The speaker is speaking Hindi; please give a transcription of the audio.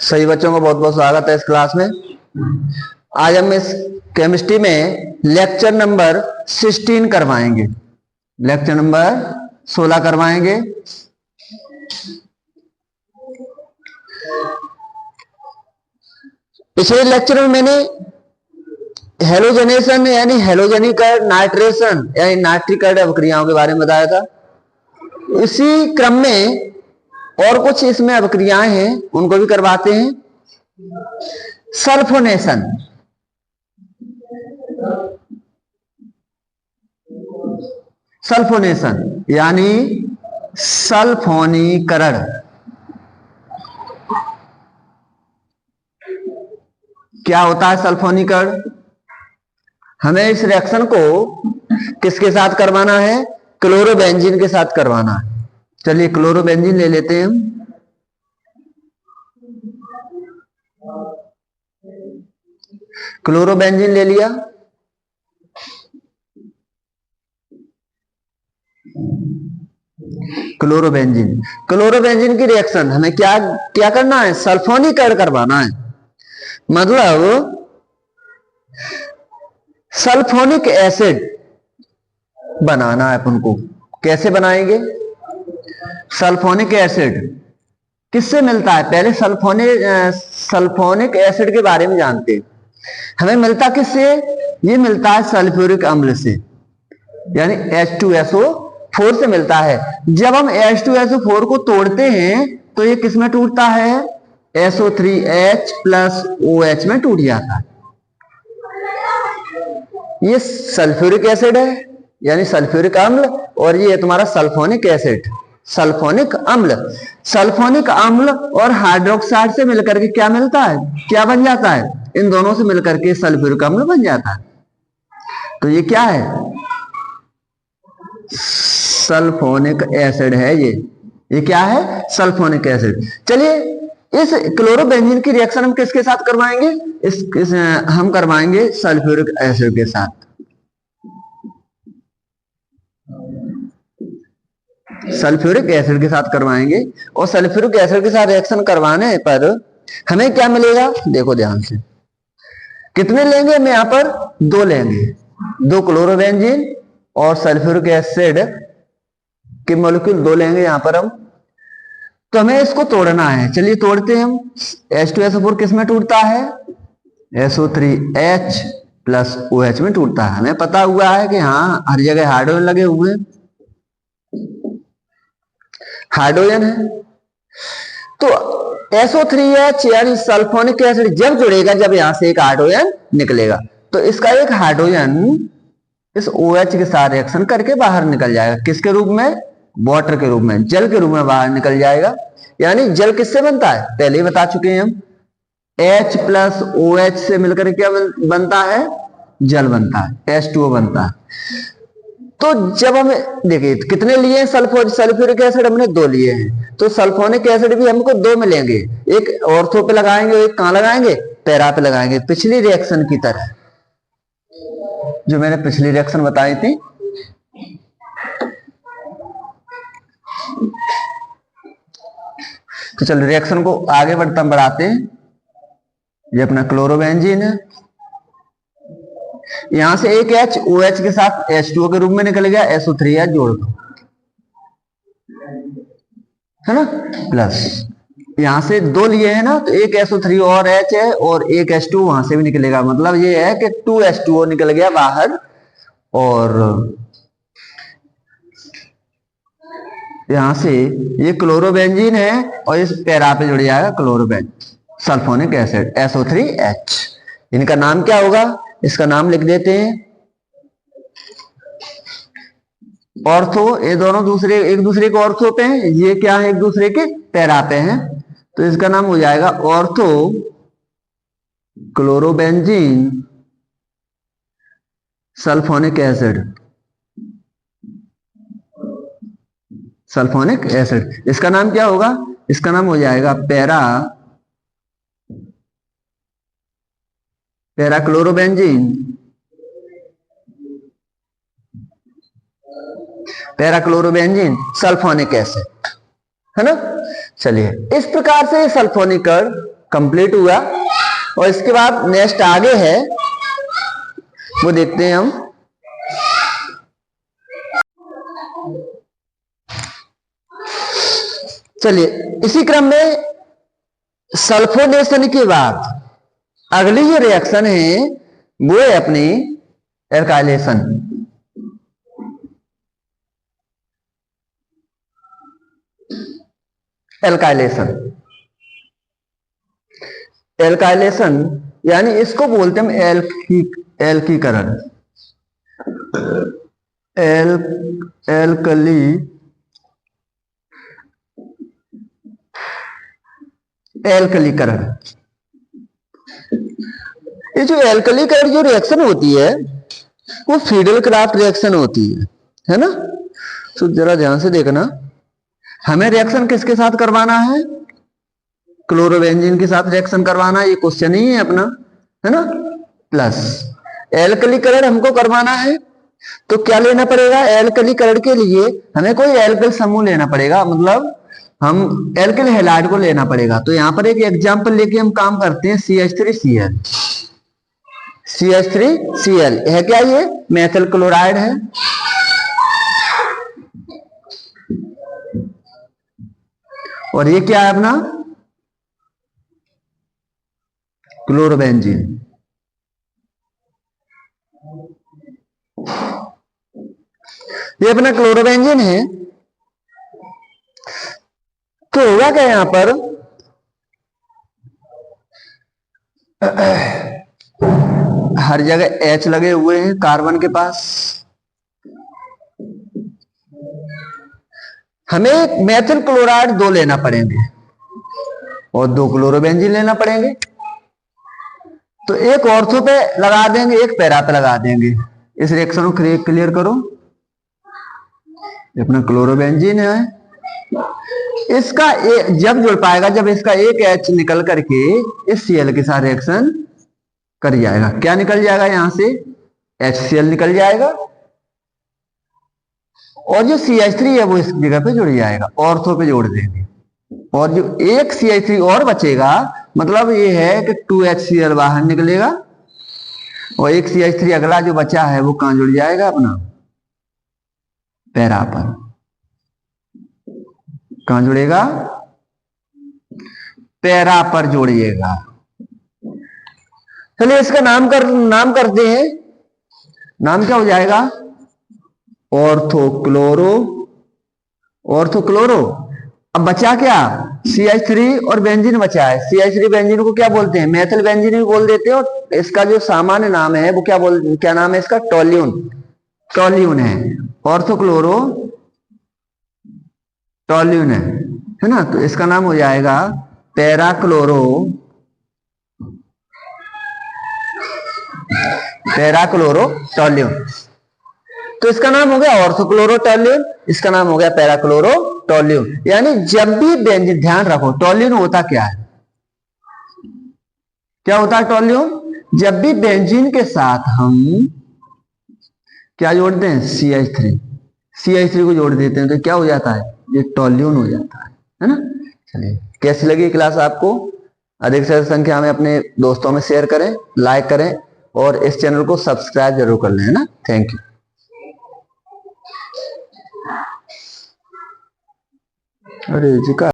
सही बच्चों को बहुत बहुत स्वागत है इस क्लास में। आज हम इस केमिस्ट्री में लेक्चर नंबर 16 करवाएंगे, लेक्चर नंबर 16 करवाएंगे। पिछले लेक्चर में मैंने हेलोजनेशन यानी हेलोजनीकरण, नाइट्रेशन यानी नाइट्रीकरण अभिक्रियाओं के बारे में बताया था। इसी क्रम में और कुछ इसमें अभिक्रियाएं हैं, उनको भी करवाते हैं। सल्फोनेशन, सल्फोनेशन यानी सल्फोनीकरण। क्या होता है सल्फोनीकरण? हमें इस रिएक्शन को किसके साथ करवाना है? क्लोरोबेंजीन के साथ करवाना है। चलिए क्लोरोबेंजीन ले लेते हैं हम। क्लोरोबेंजीन ले लिया। क्लोरोबेंजीन, क्लोरोबेंजीन की रिएक्शन हमें क्या क्या करना है? सल्फोनीकरण करवाना है। मतलब सल्फोनिक एसिड बनाना है अपन को। कैसे बनाएंगे? सल्फोनिक एसिड किससे मिलता है? पहले सल्फोनिक एसिड के बारे में जानते हैं। हमें मिलता किससे? ये मिलता है सल्फ्यूरिक अम्ल से, यानी H2SO4 से मिलता है। जब हम H2SO4 को तोड़ते हैं तो ये किस में टूटता है? SO3H प्लस OH में टूट जाता है। ये सल्फ्यूरिक एसिड है यानी सल्फ्यूरिक अम्ल, और ये है तुम्हारा सल्फोनिक एसिड, सल्फोनिक अम्ल। सल्फोनिक अम्ल और हाइड्रोक्साइड से मिलकर के क्या मिलता है? क्या बन जाता है? इन दोनों से मिलकर के सल्फ्यूरिक अम्ल बन जाता है। तो ये क्या है? सल्फोनिक एसिड है। ये क्या है? Sulphonic acid. चलिए इस क्लोरोबेंजीन की रिएक्शन हम किसके साथ करवाएंगे? हम करवाएंगे सल्फ्यूरिक एसिड के साथ। सल्फ्यूरिक एसिड के साथ करवाएंगे, और सल्फ्यूरिक एसिड के साथ रिएक्शन करवाने पर हमें क्या मिलेगा? देखो ध्यान से। कितने लेंगे हम यहां पर? 2 लेंगे। 2 क्लोरोबेंजीन और सल्फ्यूरिक एसिड के मॉलिक्यूल 2 लेंगे यहां पर हम। तो हमें इसको तोड़ना है। चलिए तोड़ते हैं हम। H2SO4 किस में टूटता है? SO3H प्लस OH में टूटता है। हमें पता हुआ है कि हाँ हर जगह हाइड्रोजन लगे हुए हैं, हाइड्रोजन है। तो SO3H यानी सल्फोनिक एसिड जब जुड़ेगा, जब यहां से एक हाइड्रोजन निकलेगा, तो इसका एक हाइड्रोजन इस OH के साथ रिएक्शन करके बाहर निकल जाएगा। किसके रूप में? वाटर के रूप में, जल के रूप में बाहर निकल जाएगा। यानी जल किससे बनता है? पहले ही बता चुके हैं हम। H प्लस OH से मिलकर क्या बनता है? जल बनता है, H2O बनता है। तो जब हम देखिए कितने लिए हैं? सल्फ्यूरिक एसिड हमने 2 लिए हैं, तो सल्फोनिक एसिड भी हमको 2 मिलेंगे। एक ऑर्थो पे लगाएंगे, एक कहां लगाएंगे? पैरा पे लगाएंगे। पिछली रिएक्शन की तरह, जो मैंने पिछली रिएक्शन बताई थी। तो चलो रिएक्शन को आगे बढ़ाते हैं। ये अपना क्लोरोबेंजीन है। यहां से एक H OH के साथ H2O के रूप में निकल गया, SO3H जोड़ दो, है ना, प्लस यहां से 2 लिए हैं ना, तो एक SO3 और H है और एक H2O वहां से भी निकलेगा। मतलब ये है कि 2H2O निकल गया बाहर, और यहां से ये क्लोरोबेंजीन है और इस पैरा पे जुड़ जाएगा क्लोरोबेंजीन, सल्फोनिक एसिड SO3H। इनका नाम क्या होगा? इसका नाम लिख देते हैं ऑर्थो। ये दोनों एक दूसरे के ऑर्थो पे हैं, ये क्या है? एक दूसरे के पैरा पे हैं। तो इसका नाम हो जाएगा ortho chlorobenzene sulphonic acid, sulphonic acid. इसका नाम क्या होगा? इसका नाम हो जाएगा para chlorobenzene, para chlorobenzene sulphonic acid. है ना। चलिए इस प्रकार से सल्फोनिक कंप्लीट हुआ और इसके बाद नेक्स्ट आगे है वो देखते हैं हम। चलिए इसी क्रम में सल्फोनेशन के बाद अगली जो रिएक्शन है वो है अपनी एल्काइलेशन। एल्काइलेशन एल्काइलेशन यानी इसको बोलते हैं एल्कीकरण। एल्कलीकरण। ये जो एल्कलीकरण जो रिएक्शन होती है वो फीडल क्राफ्ट रिएक्शन होती है ना। तो जरा ध्यान से देखना, हमें रिएक्शन किसके साथ करवाना है? क्लोरोबेंजीन के साथ रिएक्शन करवाना है, ये क्वेश्चन ही है अपना, है ना। प्लस एल्कलीकरण हमको करवाना है तो क्या लेना पड़ेगा? एल्कलीकरण के लिए हमें कोई एल्कल समूह लेना पड़ेगा, मतलब हम एल्किल हैलाइड को लेना पड़ेगा। तो यहां पर एक एग्जांपल लेके हम काम करते हैं, CH3Cl। CH3Cl है क्या? ये मेथिल क्लोराइड है। और ये क्या है अपना? क्लोरोबेंजीन। ये अपना क्लोरोबेंजीन है। तो होगा क्या यहां पर? हर जगह H लगे हुए हैं कार्बन के पास। हमें मेथिल क्लोराइड 2 लेना पड़ेंगे और 2 क्लोरोबेंजीन लेना पड़ेंगे। तो एक ऑर्थो पे लगा देंगे, एक पैरा पे लगा देंगे। इस रिएक्शन को क्लियर करो। अपना क्लोरोबेंजीन है, इसका जब जुड़ पाएगा जब इसका एक H निकल करके इस Cl के साथ रिएक्शन कर जाएगा। क्या निकल जाएगा? यहां से HCl निकल जाएगा और जो CH3 है वो इस जगह पे जुड़ जाएगा, ऑर्थो पे जोड़ देंगे। और जो एक CH3 और बचेगा, मतलब ये है कि 2HCl बाहर निकलेगा और एक CH3 अगला जो बचा है वो कहां जुड़ जाएगा? अपना पैरा पर। कहां जुड़ेगा? पैरा पर जोड़िएगा। चलिए इसका नाम करते हैं। नाम क्या हो जाएगा? ऑर्थोक्लोरो। अब बचा क्या? CH3 और बेंजीन बचा है। CH3 बेंजीन को क्या बोलते हैं? मेथिल बेंजीन भी बोल देते हैं। और इसका जो सामान्य नाम है वो क्या नाम है इसका? टोल्यून है। ऑर्थोक्लोरो टोल्यून है ना। तो इसका नाम हो जाएगा पैराक्लोरोटोल्यून। तो इसका नाम हो गया ऑर्थोक्लोरोटोल्यून, इसका नाम हो गया पैराक्लोरोटोल्यून। यानी जब भी बेंजीन, ध्यान रखो टोल्यून होता क्या है? क्या होता है टोल्यून? जब भी बेंजीन के साथ हम क्या जोड़ते हैं? CH3 को जोड़ देते हैं तो क्या हो जाता है? ये टोल्यून हो जाता है ना। चलिए कैसी लगी क्लास आपको? अधिक से अधिक संख्या में अपने दोस्तों में शेयर करें, लाइक करें और इस चैनल को सब्सक्राइब जरूर कर लें, है ना। Thank you. अरे जी का